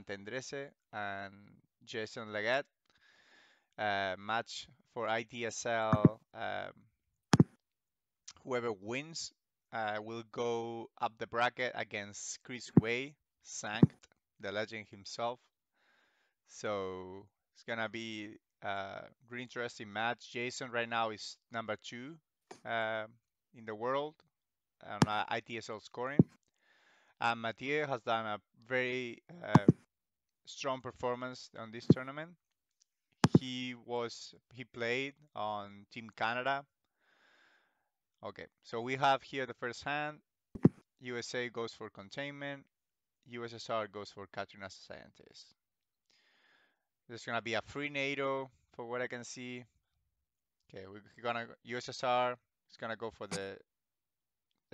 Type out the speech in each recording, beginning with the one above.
Latendresse and Jason Leggett. Match for ITSL. Whoever wins will go up the bracket against Chris Way, Sankt, the legend himself. So it's gonna be a really interesting match. Jason right now is number 2 uh, in the world on ITSL scoring. And Mathieu has done a very strong performance on this tournament. He played on Team Canada. Okay, so we have here the first hand. USA goes for containment. USSR goes for capturing as a scientist. There's gonna be a free NATO for what I can see. Okay, we're gonna USSR is gonna go for the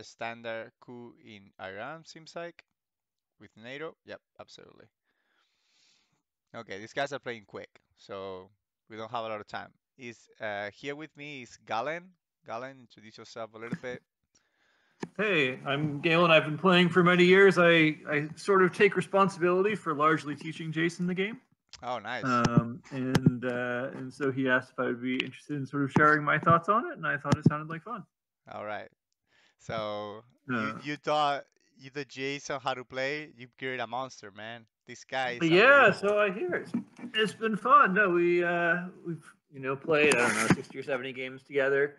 standard coup in Iran, seems like, with NATO. Yep, absolutely. Okay, these guys are playing quick, so we don't have a lot of time. Is here with me is Galen. Galen, introduce yourself a little bit. Hey, I'm Galen. I've been playing for many years. I sort of take responsibility for largely teaching Jason the game. Oh, nice. And so he asked if I would be interested in sort of sharing my thoughts on it, and I thought it sounded like fun. All right. So you taught Jason how to play. You created a monster, man. This guy is yeah. So I hear it's been fun. No, we've played 60 or 70 games together.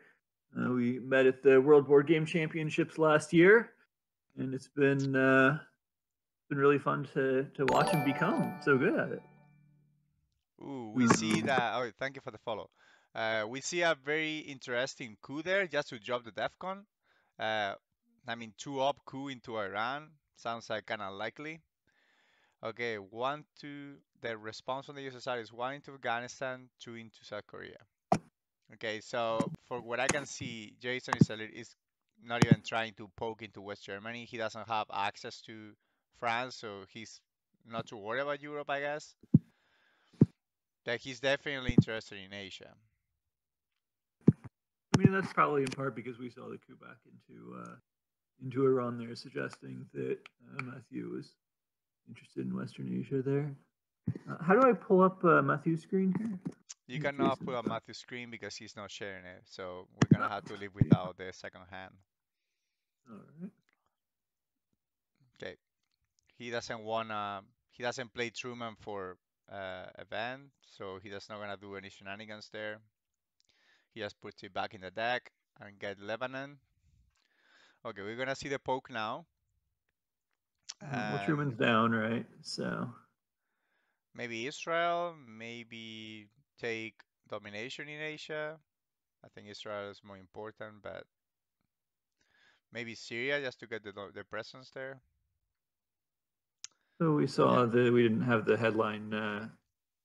We met at the World Board Game Championships last year, and it's been really fun to watch him become so good at it. Ooh, we see that. Oh, thank you for the follow. We see a very interesting coup there, just to drop the DEFCON. I mean, 2-up coup into Iran sounds like kind of likely. Okay, the response from the USSR is 1 into Afghanistan, 2 into South Korea. Okay, so for what I can see, Jason is not even trying to poke into West Germany. He doesn't have access to France, so he's not too worried about Europe, I guess. But he's definitely interested in Asia. I mean, that's probably in part because we saw the coup back into Iran there, suggesting that Mathieu was interested in Western Asia there. How do I pull up Matthew's screen here? You cannot pull up Matthew's screen because he's not sharing it, so we're gonna have to live without the second hand. All right. Okay. He doesn't play Truman for event, so he's not gonna do any shenanigans there. He just puts it back in the deck and get Lebanon. Okay, we're gonna see the poke now. Well, Truman's down, right? So maybe Israel, maybe take domination in Asia. I think Israel is more important, but maybe Syria just to get the presence there. So we saw that we didn't have the headline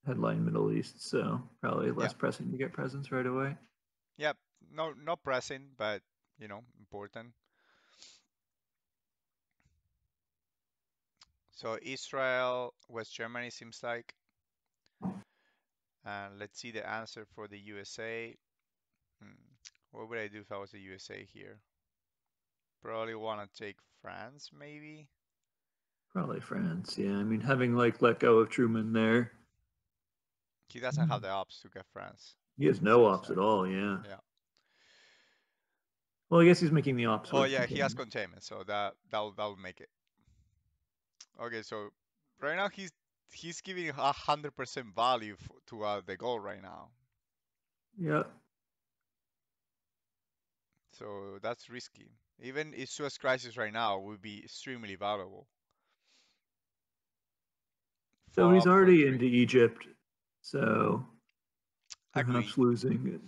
Middle East, so probably less pressing to get presence right away. Yep, not pressing, but important. So Israel, West Germany seems like. And let's see the answer for the USA. What would I do if I was the USA here? Probably want to take France, maybe. Probably France, yeah. I mean, having let go of Truman there. He doesn't have the ops to get France. He has no ops at all, yeah. Yeah. Well, I guess he's making the ops. Oh yeah, he has containment, so that'll make it. Okay, so right now he's giving 100% value to the goal right now. Yeah. So that's risky. Even if Suez Crisis right now would be extremely valuable. So he's already into Egypt, so perhaps losing it,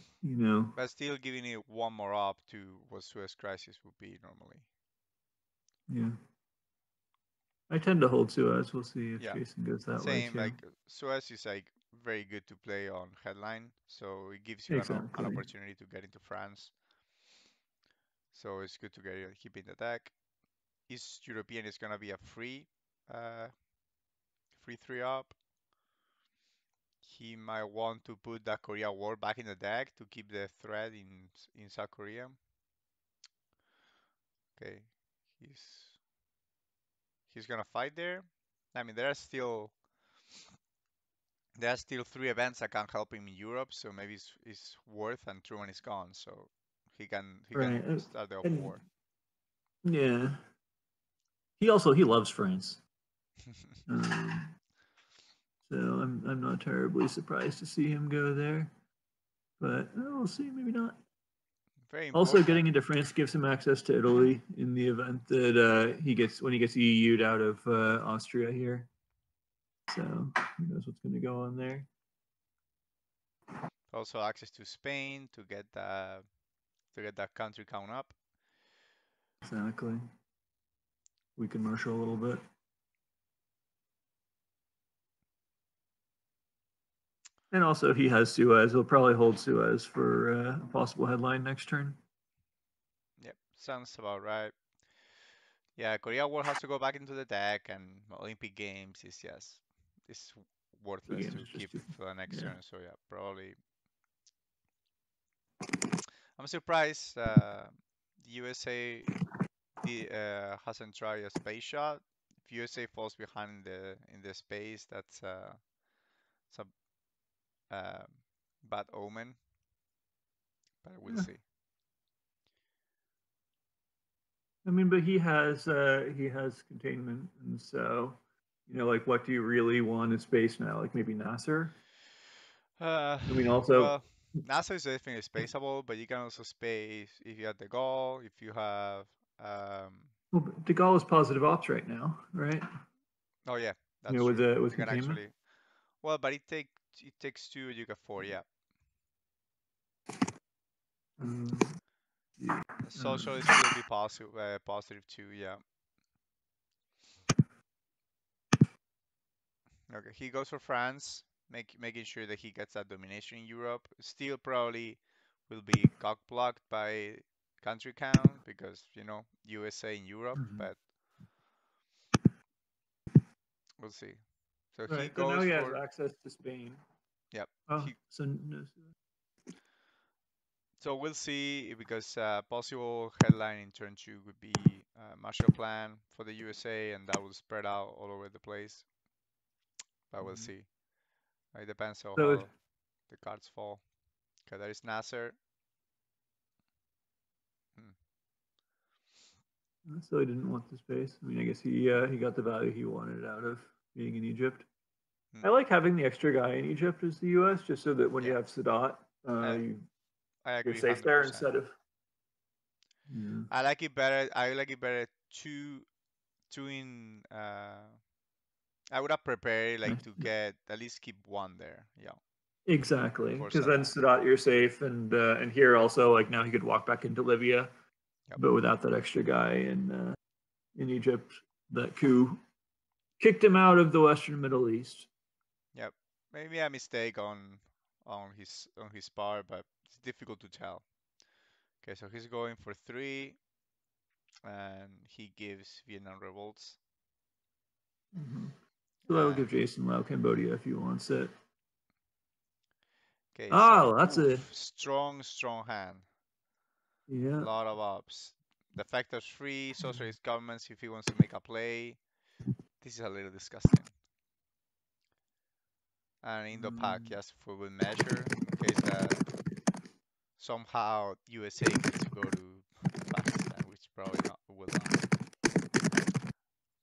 But still giving it one more up to what Suez Crisis would be normally. Yeah. I tend to hold Suez. We'll see if Jason goes that way. Same, like Suez is very good to play on headline, so it gives you an opportunity to get into France. So it's good to keep in the deck. East European is gonna be a free 3-up. He might want to put the Korea War back in the deck to keep the threat in South Korea. Okay, he's gonna fight there. I mean, there are still There are still 3 events that can help him in Europe, so maybe it's worth, and Truman is gone, so he can Right. start the op And war. yeah, he loves France. Um, so I'm not terribly surprised to see him go there. But we'll see, maybe not. Very Also, important. getting into France gives him access to Italy in the event that he gets EU'd out of Austria here. So who knows what's going to go on there? Also access to Spain to get that country count up. Exactly. We can marshal a little bit. And also, he has Suez. He'll probably hold Suez for a possible headline next turn. Yep, sounds about right. Yeah, Korea War has to go back into the deck, and Olympic Games is just it's The worthless game's to just keep for the next yeah. turn. So yeah, probably. I'm surprised the USA hasn't tried a space shot. If USA falls behind in the space, that's some uh, bad omen. But we'll Yeah. see. I mean, but he has containment, and so like what do you really want in space now? Like maybe Nasser. Uh, I mean, also well, NASA is definitely spaceable, but you can also space if you have the goal, if you have um, well, De Gaulle is positive ops right now, right? oh yeah, that's With true. with You can containment. actually well, but it takes 2, you get 4, yeah. Um, yeah. The socialist will be positive too, yeah. Okay, he goes for France, making sure that he gets that domination in Europe. Still probably will be cock blocked by country count because USA in Europe, Mhm. but we'll see. So he Right. So now goes he has for access to Spain. yep. Oh, He so no, so we'll see because possible headline in turn 2 would be Marshall Plan for the USA, and that will spread out all over the place. But we'll mhm. see. It depends on So how the cards fall. Okay, there is Nasser. Hmm. so he didn't want the space. I mean, I guess he got the value he wanted out of being in Egypt. Hmm. I like having the extra guy in Egypt as the U.S. just so that when you Yeah, have Sadat, I you I you're agree safe there 100%. instead of yeah. I like it better. I like it better two in. I would have prepared like to get at least keep one there. Yeah, Exactly, for because then Sadat. Sadat you're safe, and here also like now he could walk back into Libya, Yep. but without that extra guy in Egypt, that coup kicked him out of the Western Middle East. Yep. Maybe a mistake on his part, but it's difficult to tell. Okay, so he's going for 3, and he gives Vietnam revolts. Mm-hmm. So that'll And give Jason Lau Cambodia if he wants it. okay, so Oh, that's a strong hand. yeah. Lot of ups. The factor's free. Socialist governments if he wants to make a play. This is a little disgusting. And Indo-Pak, Um, just for good measure, in case that somehow USA gets to go to Pakistan, which probably not will not.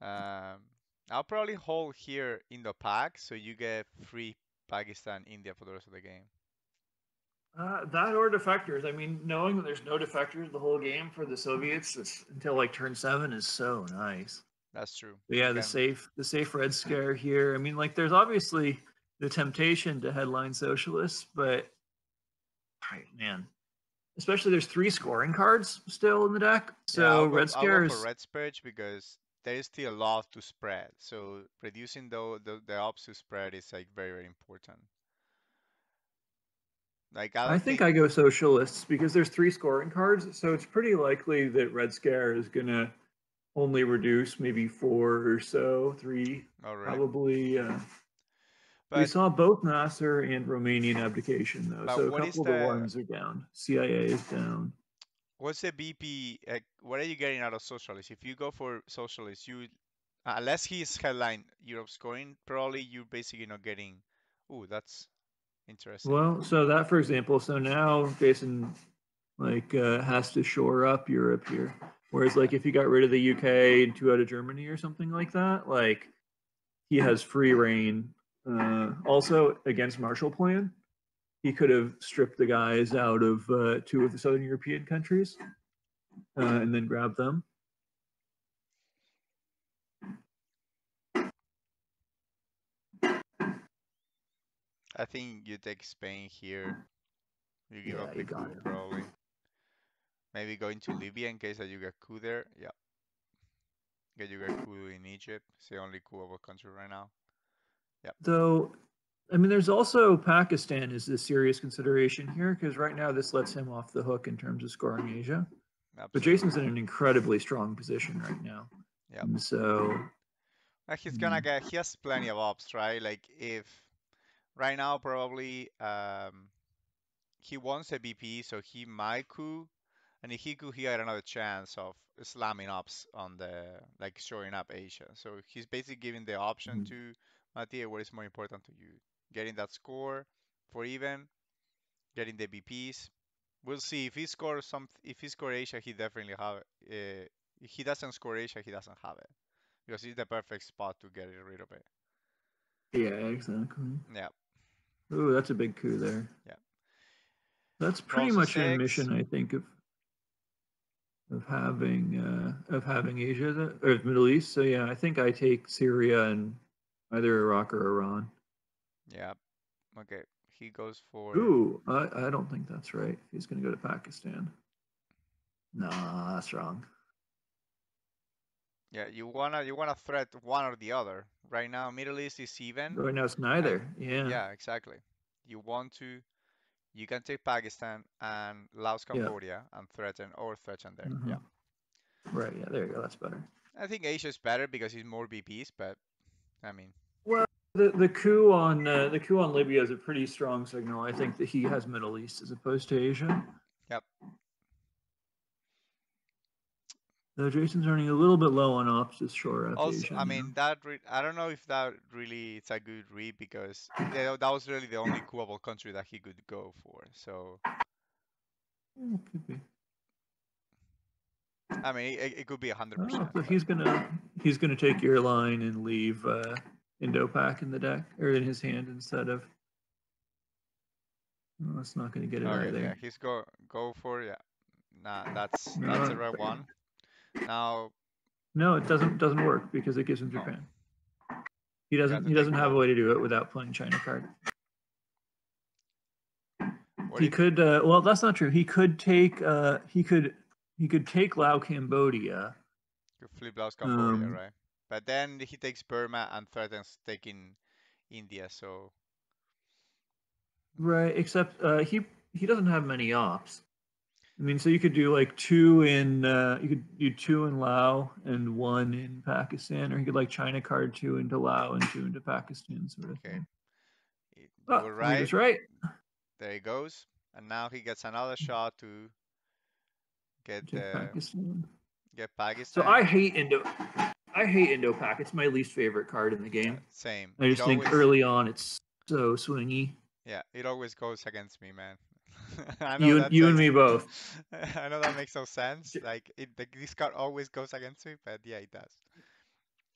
Um, I'll probably hold here Indo-Pak, so you get free Pakistan, India for the rest of the game. that or defectors. I mean, knowing that there's no defectors the whole game for the Soviets until like turn 7 is so nice. That's true. But You yeah, can, the safe red scare here. I mean, like there's obviously the temptation to headline socialists, but right, man, especially there's 3 scoring cards still in the deck. yeah, So red I'll go scare for is red spurge because there is still a lot to spread. So reducing the ops to spread is like very, very important. Like I I don't think think I go socialists because there's 3 scoring cards, so it's pretty likely that red scare is gonna only reduce maybe 4 or so, 3 not really. probably. We But saw both Nasser and Romanian abdication though, but so a what is couple of the the ones are down. CIA is down. what's the BP? What are you getting out of socialist? If you go for socialist, unless he's headline Europe scoring, probably you're basically not getting Ooh, that's interesting. Well, so that, for example, so now Jason has to shore up Europe here. Whereas Yeah. like if you got rid of the UK and 2 out of Germany or something like that, like he has free reign. Also against Marshall Plan, he could have stripped the guys out of 2 of the Southern European countries and then grabbed them. I think you take Spain here. You give Yeah, up you the got coup it. probably. Maybe going to Libya in case that you get coup there. Yeah. Get you get coup in Egypt. It's the only couable country right now. Yep. Though, I mean, there's also Pakistan is a serious consideration here because right now this lets him off the hook in terms of scoring Asia. But Absolutely. Jason's in an incredibly strong position right now. Yep. And so He's gonna get. He has plenty of ops, right? Like if right now probably he wants a BP, so he might coup, and if he could, he had another chance of slamming ups on the like showing up Asia. So he's basically giving the option to Mathieu what is more important to you, getting that score for even, getting the BPs. We'll see if he scores some. If he score Asia, he definitely have it. If he doesn't score Asia, he doesn't have it because it's the perfect spot to get rid of it. yeah, exactly. Yeah, Ooh, that's a big coup there. yeah. That's pretty Bronze much an 6. admission, I think, of having Asia or Middle East. So yeah, I think I take Syria and either Iraq or Iran. Yeah. Okay. He goes for. Ooh, I don't think that's right. He's going to go to Pakistan. Nah, that's wrong. Yeah, you wanna threat one or the other. Right now, Middle East is even. Right now it's And neither. Yeah, yeah, exactly. You want to. You can take Pakistan and Laos, yeah. Cambodia, and threaten there. Uh-huh. Yeah. Right. Yeah. There you go. That's better. I think Asia is better because it's more BPs, but I mean, Well, the coup on Libya is a pretty strong signal. I think that he has Middle East as opposed to Asia. yep. Though Jason's running a little bit low on ops to shore up Also, Asia I now. mean I don't know if that really it's a good read because that was really the only coolable country that he could go for. So Could be. I mean, it could be 100%, Oh, so but he's gonna take your line and leave Indo-Pak in the deck or in his hand instead of. No, it's not gonna get it okay, yeah, either. he's go for yeah. Nah, that's the No, right one. Now, no, it doesn't work because it gives him oh, Japan. you got to He take doesn't have a both. way to do it without playing China card. What He if could. Well, that's not true. He could take. He could take Lao Cambodia. you flip Laos, Cambodia, Um, right? But then he takes Burma and threatens taking India. So right. Except he doesn't have many ops. I mean, so you could do like 2 in. You could do 2 in Lao and 1 in Pakistan, or he could like China card 2 into Lao and 2 into Pakistan, sort of okay, thing. you Oh, were read right. was right. There he goes, and now he gets another shot to get Take Pakistan. get So Pakistan. I hate Indo-Pak. It's my least favorite card in the Yeah, game. same. I It just think always early on it's so swingy. yeah, it always goes against me, man. I know You that's you and like me both. I know that makes no sense. Like this card always goes against me, but yeah, it does.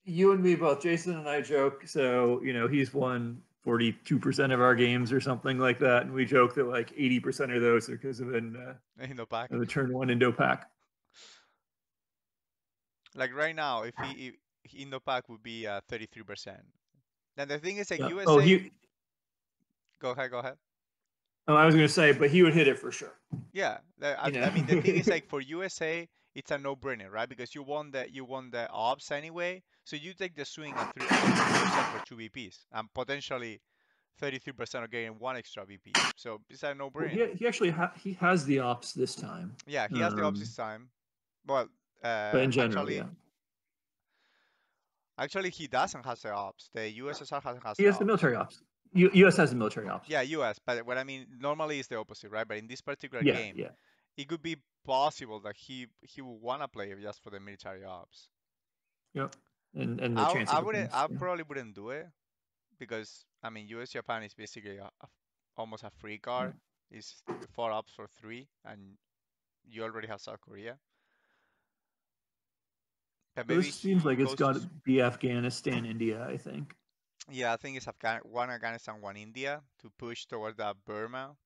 You and me both. Jason and I joke. So he's won 42% of our games or something like that, and we joke that like 80% of those are because of In the back. the turn 1 Indo-Pak. Like right now, if in the pack would be 33%. Then the thing is like Yeah. Oh, USA. Go ahead, go ahead. I was gonna say, but he would hit it for sure. Yeah, You know. I mean the thing is like for USA, it's a no-brainer, right? Because you won the ops anyway, so you take the swing at 33% for 2 VPs and potentially 33% of getting 1 extra VP. So it's a Well, no-brainer. he actually he has the ops this time. Yeah, he has the ops this time. Well, But in general, yeah. actually he doesn't have the ops. The USSR has He the has the ops. military ops. U.S. has the military ops. Yeah, US, but what I mean normally is the opposite, right? But in this particular Yeah, game, yeah. it could be possible that he would wanna play it just for the military ops. Yep. And the chance I of wouldn't. against. I Yeah. probably wouldn't do it, because I mean US Japan is basically almost a free card. It's 4 ups for 3, and you already have South Korea. But So maybe this seems he like it's goes to got to be Afghanistan, India, I think. yeah, I think it's one Afghanistan, one India to push towards that Burma.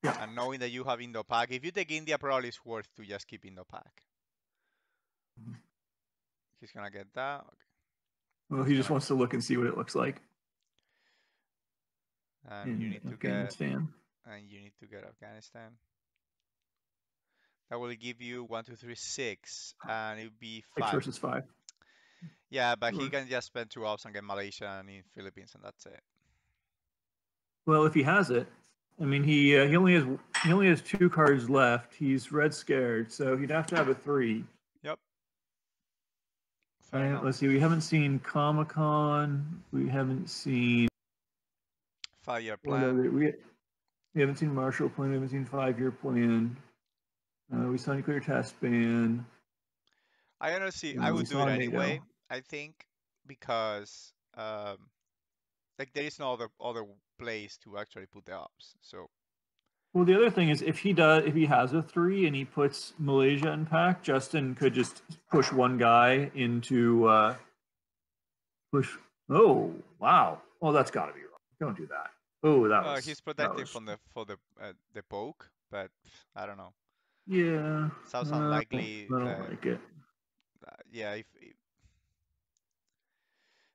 Yeah. And knowing that you have Indo-Pak, if you take India, probably it's worth to just keep Indo-Pak. He's gonna get that. Okay. Well, He's he just gonna wants to look and see what it looks like and you in need to get Afghanistan. Afghanistan. That will give you 1, 2, 3, 6, and it would be 6 5. versus 5. Yeah, but he Sure. can just spend 2 ups and get Malaysia and in Philippines, and that's it. Well, if he has it, I mean, he only has 2 cards left. He's red scared, so he'd have to have a 3. Yep. Fair enough. Let's see. We haven't seen Comic Con. We haven't seen 5-year whatever. plan. We haven't seen Marshall Plan. We haven't seen 5-year plan. We saw nuclear test ban. I honestly, I We would do it saw NATO. anyway. I think because like there is no other place to actually put the ups. So Well, the other thing is if he has a 3 and he puts Malaysia in pack, Justin could just push one guy into push. Oh wow! Well, that's got to be wrong. Don't do that. Oh, he's that protecting was from the poke, but I don't know. yeah. Sounds I unlikely don't that like it. yeah, if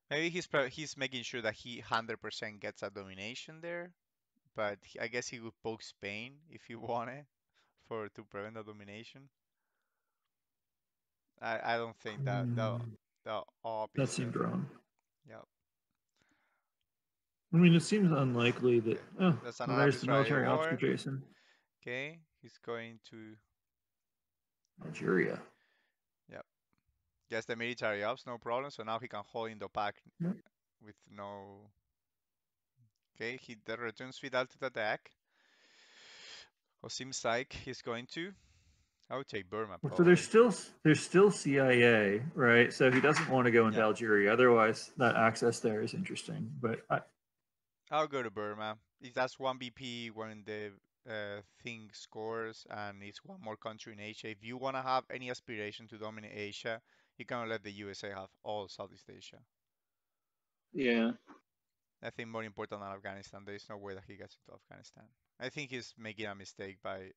maybe he's making sure that he 100% gets a domination there, but I guess he would poke Spain if he wanted to prevent the domination. I don't think the op That is seemed wrong. yeah. I mean, it seems unlikely that. Okay. Oh, That's well, another there's the Israeli military ops for war. Jason. Okay, he's going to Algeria. yep. Gets the military ops, no problem. So now he can hold Indo-Pak Yep. with no. Okay, he returns Vidal to the deck. Or seems like he's going to. I would take Burma So probably. there's still CIA, right? So he doesn't want to go into Yeah, Algeria. Otherwise, that access there is interesting. But I'll go to Burma. If that's one BP when the thing scores and it's one more country in Asia. If you want to have any aspiration to dominate Asia, you cannot let the USA have all Southeast Asia. yeah, I think more important than Afghanistan. There is no way that he gets into Afghanistan. I think he's making a mistake by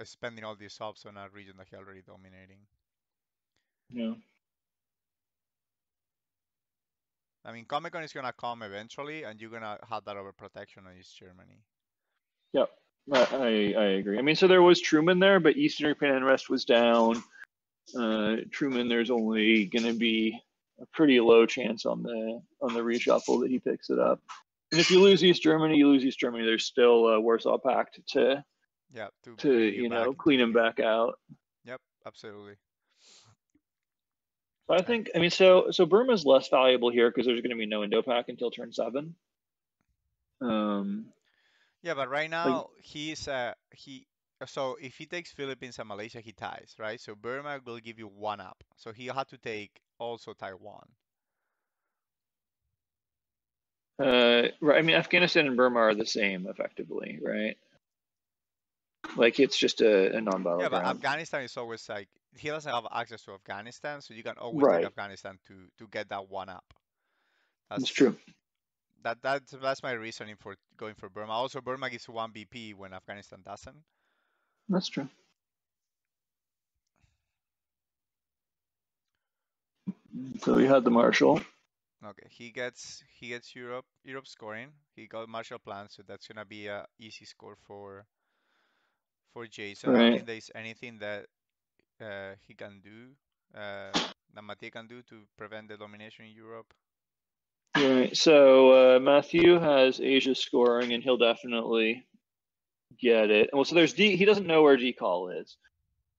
spending all these subs on a region that he already dominating. yeah. I mean, Comic Con is gonna come eventually, and you're gonna have that overprotection on East Germany. Yep, I agree. I mean, so there was Truman there, but Eastern European Rest was down. Truman, there's only going to be a pretty low chance on the reshuffle that he picks it up. And if you lose East Germany, you lose East Germany. There's still a Warsaw Pact to Yeah, to bring you back into clean the him game. back out. Yep, absolutely. But I think, I mean, so Burma's less valuable here because there's going to be no Indo-Pac until turn 7. Yeah, but right Like, now he. So if he takes Philippines and Malaysia, he ties, right? So Burma will give you 1 up. So he had to take also Taiwan. right. I mean, Afghanistan and Burma are the same effectively, right? Like it's just a non-battle Yeah, but ground. Afghanistan is always like he doesn't have access to Afghanistan, so you can always take Right. Afghanistan to get that 1 up. That's That's true. that's my reasoning for going for Burma. Also, Burma gives 1 BP when Afghanistan doesn't. That's true. So we had the Marshall. Okay, he gets Europe scoring. He got Marshall Plan, so that's gonna be a easy score for Jason. I don't Right. think there's anything that he can do that Mathieu can do to prevent the domination in Europe. Right. So Mathieu has Asia scoring, and he'll definitely get it. Well, so there's D. He doesn't know where D call is,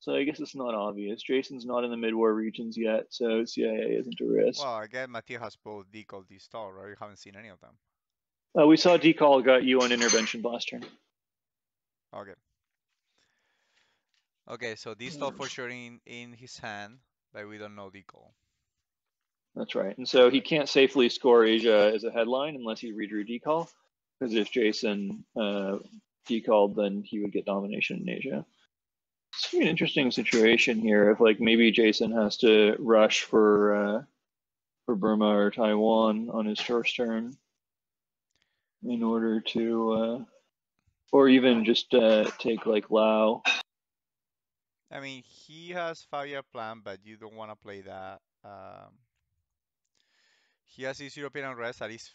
so I guess it's not obvious. Jason's not in the mid-war regions yet, so CIA isn't a risk. Well, I guess Mathieu has both decal D-stall, right? You haven't seen any of them. We saw D call got you on intervention last turn. Okay. Okay, so D-stall for sure in his hand, but we don't know decal. That's right. And so he can't safely score Asia as a headline unless he redrew decall, because if Jason decalled, then he would get domination in Asia. It's an interesting situation here. If like maybe Jason has to rush for Burma or Taiwan on his first turn in order to, or even just take like Lao. I mean, he has 5-year plan, but you don't want to play that. He has his European unrest that is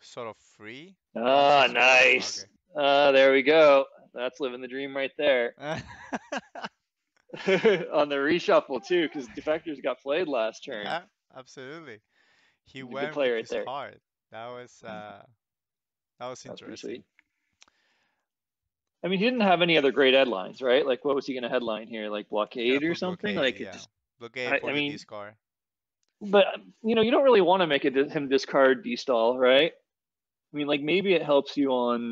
sort of free on Ah, his score. nice. There we go. That's living the dream right there. Okay. On the reshuffle too, because defectors got played last turn. Yeah, absolutely. He Good went play with right his there. heart. That was That's pretty interesting. sweet. I mean, he didn't have any other great headlines, right? Like, what was he going to headline here? Like blockade or something? Blockade, Like, yeah. it's, Blockade for I the mean, discard. but you know, you don't really want to make him discard destall, right? I mean, like maybe it helps you on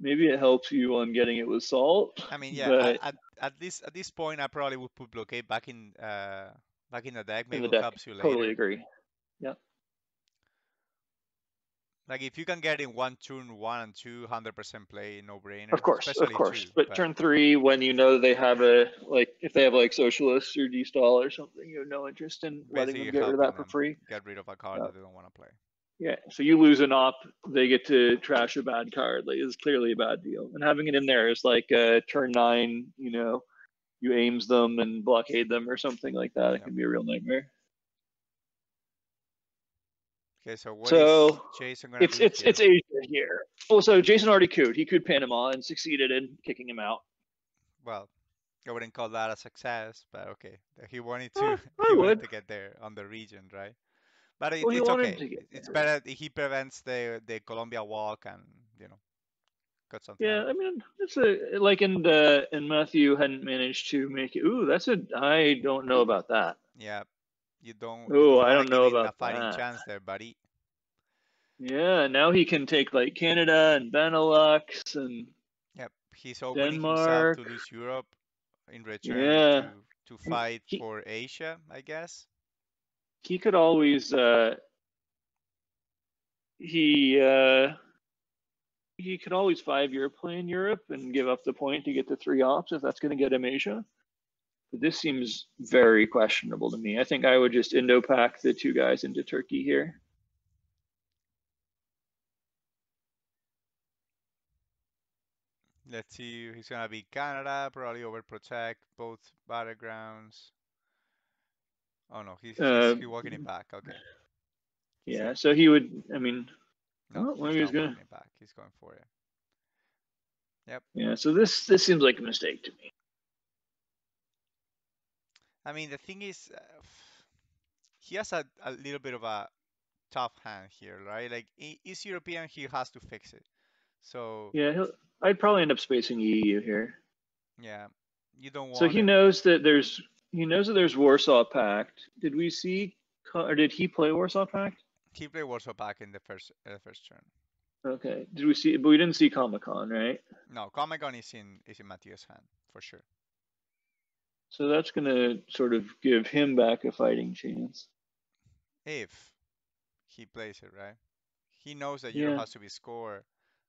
getting it with salt. I mean, yeah. But At this point, I probably would put blockade back in the deck. in Maybe the it deck, helps you totally later. agree. Yeah. Like if you can get in one turn 1 and 2, 100% play, no brainer. Of course. Especially 2. But turn 3, when you know they have if they have like socialists or destall or something, you have no interest in letting Basically, them you're get rid of helping that for them free. get rid of a card that they don't want to play. Yeah, so you lose an op, they get to trash a bad card. Like it's clearly a bad deal. And having it in there is like turn 9, you aims them and blockade them or something like that. It can be a real nightmare. Okay, so what is Jason gonna do here? It's Asia here. Oh, so Jason already cooed. He cooed Panama and succeeded in kicking him out. Well, I wouldn't call that a success, but okay. He wanted to get there on the region, right? But it's okay. It's better if he prevents the Colombia walk and got something out of it. I mean, it's and Matthew hadn't managed to make it. Ooh, I don't know about that. Yeah, you don't I want to don't give know him about a fighting that. chance there, buddy. Yeah, now he can take like Canada and Benelux and Yep, he's opening himself Denmark. to lose Europe in return to fight for Asia, I guess. He could always he could always 5-year play in Europe and give up the point to get to 3 ops if that's going to get him Asia. But this seems very questionable to me. I think I would just Indo-Pac the 2 guys into Turkey here. Let's see, he's gonna be Canada, probably overprotect both battlegrounds. Oh no, he's walking it back. Okay. Yeah, so he would. I mean, no, he's not walking it back. He's going for it. Yep. Yeah, so this seems like a mistake to me. I mean, the thing is, he has a little bit of a tough hand here, right? Like, he's European, he has to fix it. So yeah, I'd probably end up spacing EU here. Yeah, you don't want. So he knows that there's Warsaw Pact. Did we see, or did he play Warsaw Pact? He played Warsaw Pact in the first turn. Okay. Did we see? But we didn't see Comic-Con, right? No, Comic-Con is in Mathieu's hand for sure. So that's gonna sort of give him back a fighting chance. If he plays it right, he knows that Euro has to be scored.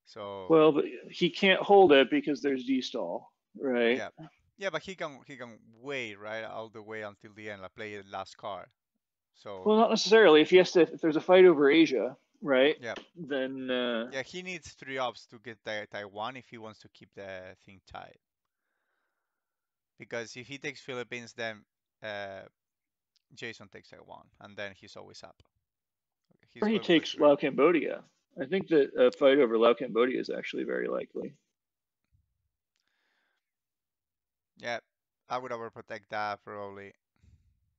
So well, but he can't hold it because there's D-stall, right? Yeah, but he can wait right all the way until the end, like play the last card. So well, not necessarily. If there's a fight over Asia, right? Yeah. Then yeah, he needs 3 ops to get Taiwan if he wants to keep the thing tight. Because if he takes Philippines, then Jason takes Taiwan, and then he's always up. Or he takes Lao Cambodia. I think that a fight over Lao Cambodia is actually very likely. Yeah, I would overprotect that probably.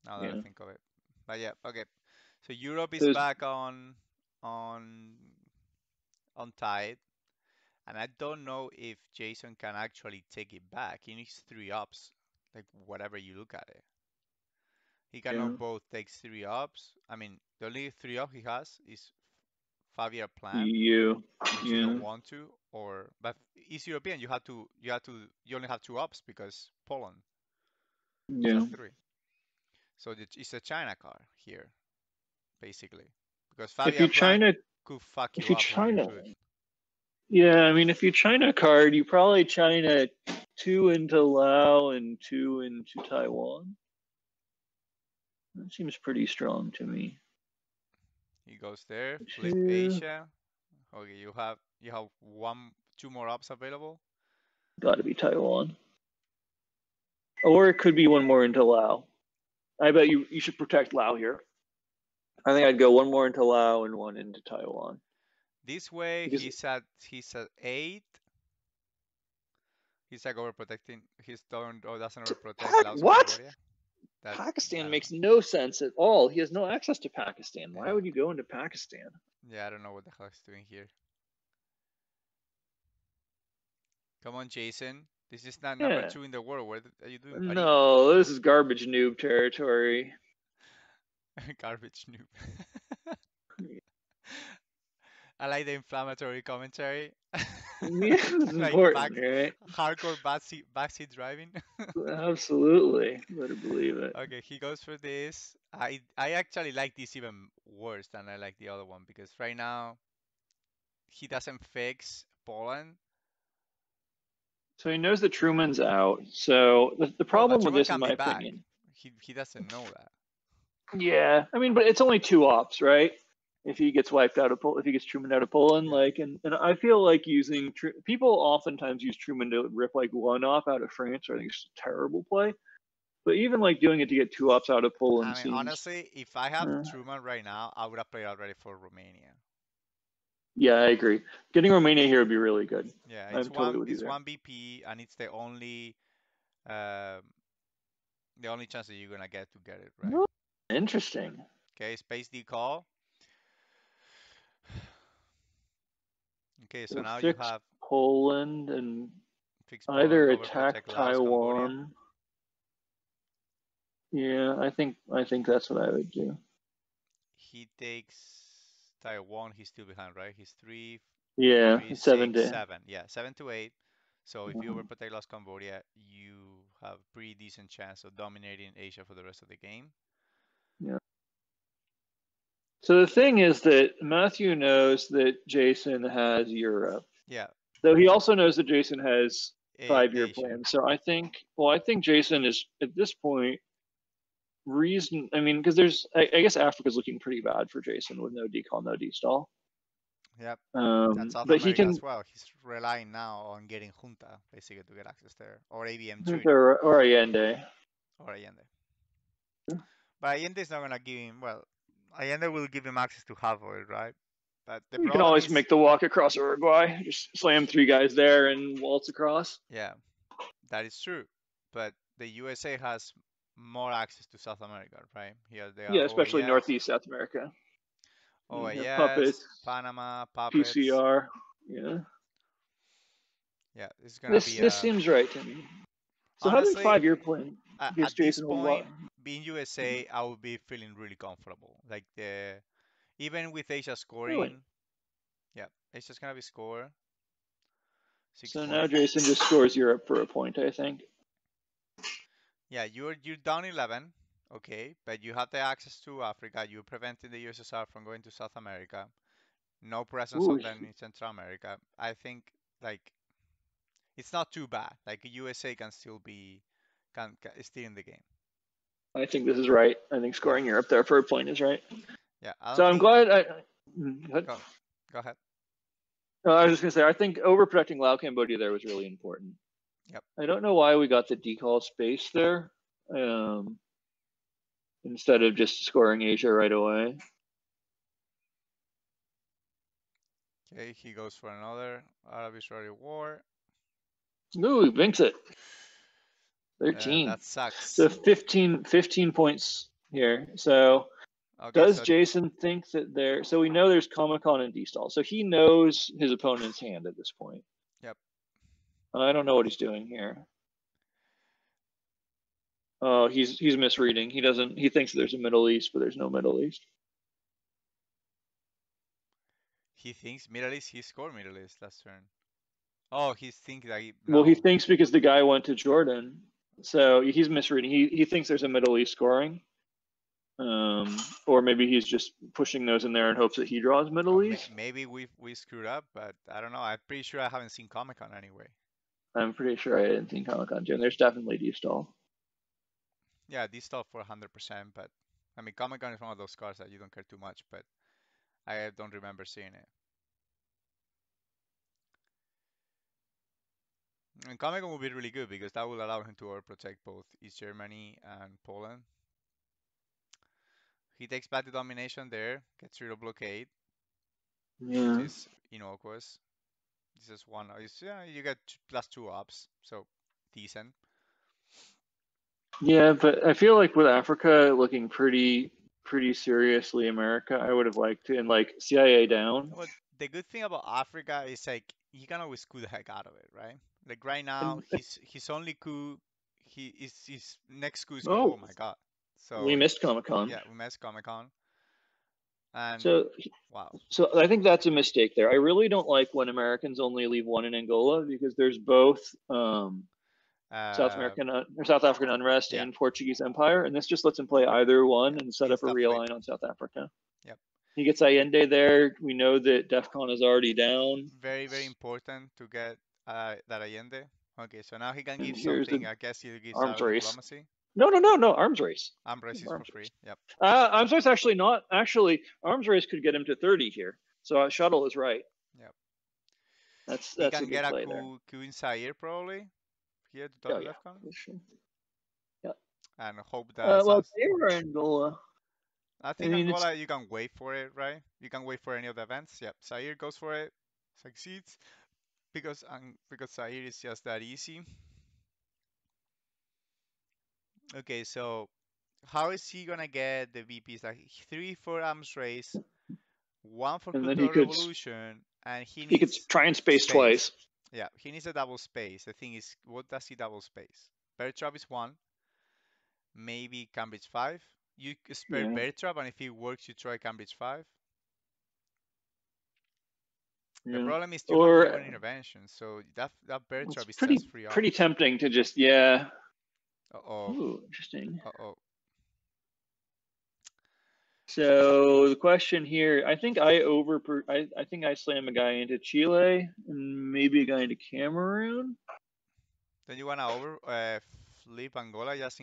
Now that I think of it, but yeah, okay. So Europe is back on tied, and I don't know if Jason can actually take it back. He needs 3 ups, like whatever you look at it. He cannot both take 3 ups. I mean, the only 3 up he has is 5-year plan. You don't want to, but it's European. You only have 2 ups because Poland has 3. So it's a China card here, basically, because If you Fabian Plan China, could fuck if you you up really China, good. yeah, I mean, if you China card, you probably China 2 into Laos and 2 into Taiwan. That seems pretty strong to me. He goes there, flip 2. Asia. Okay, you have 2 more ups available. Got to be Taiwan. Or it could be 1 more into Laos. I bet you should protect Laos here. I think I'd go 1 more into Laos and 1 into Taiwan. This way, Because- he's at 8. He's like overprotecting. He's doesn't overprotect Laos What? Cambodia. I Pakistan don't makes no sense at all. He has no access to Pakistan. Why Yeah. would you go into Pakistan? Yeah, I don't know what the hell he's doing here. Come on, Jason. This is not number Yeah. 2 in the world. What are you doing, buddy? No, this is garbage noob territory. Garbage noob. I like the inflammatory commentary. Yeah, this is Like important, right? hardcore backseat driving. Absolutely. Better believe it. Okay, he goes for this. I actually like this even worse than I like the other one because right now he doesn't fix Poland. So he knows that Truman's out. So the problem with Truman this, in can my be back. opinion, He doesn't know that. yeah, I mean, but it's only 2 ops, right? If he gets wiped out of if he gets Truman out of Poland, Yeah. like, and I feel like using people oftentimes use Truman to rip like 1 off out of France. I think it's a terrible play. But even like doing it to get 2 ops out of Poland I mean, seems. honestly, if I have Truman right now, I would have played already for Romania. Yeah, I agree. Getting Romania here would be really good. Yeah, I'm totally with you it's there. 1 BP, and it's the only chance that you're gonna get to get it right. Oh, interesting. Okay, space decall. Okay, so now you have Poland and fix either Poland, attack overprotect Laos, Cambodia. Taiwan. Yeah, I think that's what I would do. He takes Taiwan. He's still behind, right? He's 3, Yeah, 3, 7 6, to 7. Yeah, 7 to 8. So if you overprotect Laos, Cambodia, you have pretty decent chance of dominating Asia for the rest of the game. Yeah. So the thing is that Mathieu knows that Jason has Europe. Yeah. Though he also knows that Jason has 5-year Asia. plan. So I think Jason is at this point I mean, because there's I guess Africa's looking pretty bad for Jason with no decall, no destall. Yep. And South But America he can as well. He's relying now on getting Junta basically to get access there, or ABM or Allende. Or Allende. But Allende is not gonna give him. Well, Allende will give him access to half of it, right? But the You can problem always is, make the walk across Uruguay. Just slam 3 guys there and waltz across. yeah, that is true. But the USA has more access to South America, right? Here they are. Yeah, especially OAS, Northeast South America. OAS, Puppets, Panama, puppets. PCR. Yeah. Yeah, this is gonna be. This seems right to me. So honestly, having 5-year plan at gives this Jason point, being USA, I would be feeling really comfortable. Like even with Asia scoring, Really? yeah, Asia's gonna be score. 6 So points. now Jason just scores Europe for a point, I think. Yeah, you're down 11, okay, but you have the access to Africa. You're preventing the USSR from going to South America. No presence of them in Central America. I think like it's not too bad. Like USA can still be still in the game. I think this is right. I think scoring Europe there for a point is right. Yeah. So I'm glad Go ahead. No, I was just gonna say I think overprotecting Laos, Cambodia there was really important. Yep. I don't know why we got the decall space there instead of just scoring Asia right away. Okay, he goes for another Arab-Israeli war. Ooh, he binks it. 13. That sucks. So 15 points here. So does Jason think that there? So we know there's Comic-Con and D-Stall. So he knows his opponent's hand at this point. Yep. I don't know what he's doing here. Oh, he's misreading. He thinks there's a Middle East, but there's no Middle East. He thinks Middle East. He scored Middle East last turn. Oh, he's thinking that. Well, he thinks because the guy went to Jordan, so he's misreading. He thinks there's a Middle East scoring. Or maybe he's just pushing those in there in hopes that he draws Middle East. Maybe we screwed up, but I don't know. I'm pretty sure I haven't seen Comic-Con anyway. I'm pretty sure I didn't see Comic-Con too. And there's definitely D-Stall. Yeah, these stuff for 100%, but I mean, Comic-Con is one of those cards that you don't care too much, but I don't remember seeing it. And Comic-Con will be really good because that will allow him to overprotect both East Germany and Poland. He takes back the domination there, gets rid of blockade, Yeah. which is innocuous. This is one. Yeah, you get +2 ups, so decent. Yeah, but I feel like with Africa looking pretty seriously America, I would have liked to, and like CIA down. Well, the good thing about Africa is like he can always coup the heck out of it, right? Like right now, And- his only coup, his next coup is Oh. oh my god. So We missed Comic-Con. yeah, we missed Comic-Con. And So wow. So I think that's a mistake there. I really don't like when Americans only leave one in Angola because there's both South African unrest yeah. and Portuguese Empire, and this just lets him play either one and set He's up a definitely- realign on South Africa. Yep. He gets Allende there. We know that DEFCON is already down. Very, very important to get that Allende. Okay, so now he can And give here's the something. I guess he gives arms out race. diplomacy. No, arms race. Arms race is for Arms free. race. Yep. Arms race actually not. Actually, arms race could get him to 30 here. So shuttle is right. Yep. That's He a can good get a play there. coup in Zaire probably here to Oh, double yeah, DEFCON. for sure. And hope that. Well, they were Angola. I think mean, Angola, you can wait for it, right? You can wait for any of the events. Yep. Zaire goes for it, succeeds because Zaire is just that easy. Okay, so how is he gonna get the VPs? Like 3 for arms race, 1 for And then Cultural he could- Revolution, and he He could needs try and space twice. Yeah, he needs a double space. The thing is, what does he double space? Bear Trap is 1. Maybe Cambridge 5. You spare Yeah. Bear Trap, and if it works, you try Cambridge 5. The Yeah. problem is you Or- have no intervention, so that Bear It's Trap is pretty just free pretty arms. tempting to just Uh-oh. Ooh, interesting. Uh-oh. So the question here, I think I think I slam a guy into Chile and maybe a guy into Cameroon. Then you wanna flip Angola just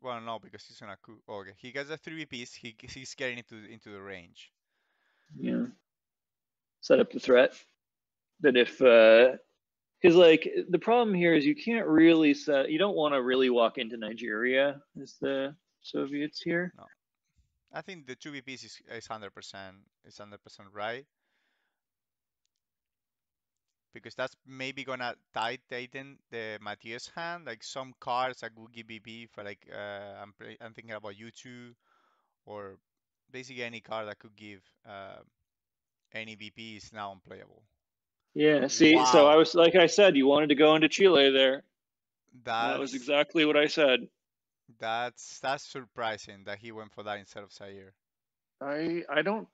well no because he's gonna coup. Okay, he gets the 3 VPs. He's getting into the range. Yeah. Set up the threat that if because like the problem here is you can't really you don't want to really walk into Nigeria as the Soviets here. No, I think the 2 VPs is 100% right because that's maybe gonna tighten the Mathieu's hand. Like some cards that would give VP for like I'm thinking about U2 or basically any card that could give any VP is now unplayable. Yeah, see, so Wow. I was like I said, you wanted to go into Chile there. That was That's exactly what I said. that's surprising that he went for that instead of Zaire. I don't.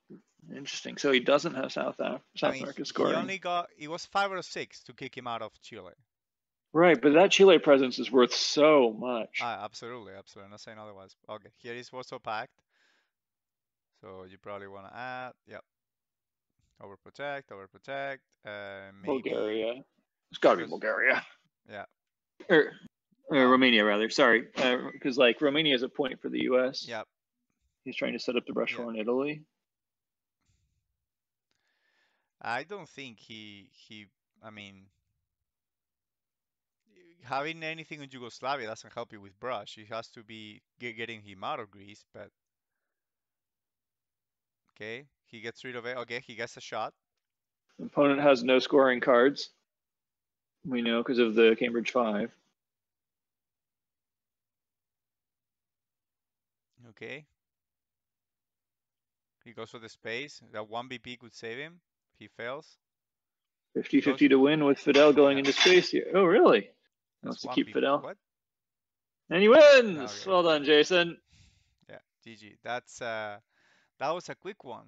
Interesting. So he doesn't have South America scoring. It was 5 or 6 to kick him out of Chile. Right, but that Chile presence is worth so much. Absolutely. I'm not saying otherwise. Okay, here is also packed. So you probably want to add, yep. Overprotect. Maybe Bulgaria. It's got to be because- Bulgaria. Yeah. Or Romania, rather. Sorry, because like Romania is a point for the U.S. Yep. He's trying to set up the brush war in Italy. I don't think I mean, having anything in Yugoslavia doesn't help you with brush. It has to be getting him out of Greece, but okay, he gets rid of it. Okay, he gets a shot. Opponent has no scoring cards. We know because of the Cambridge 5. Okay. He goes for the space. That 1 BP could save him. He fails. 50-50 to win with Fidel going into space here. Oh, really? He wants That's to 1 keep BP. Fidel. What? And he wins! Okay. Well done, Jason. Yeah, GG. That was a quick one.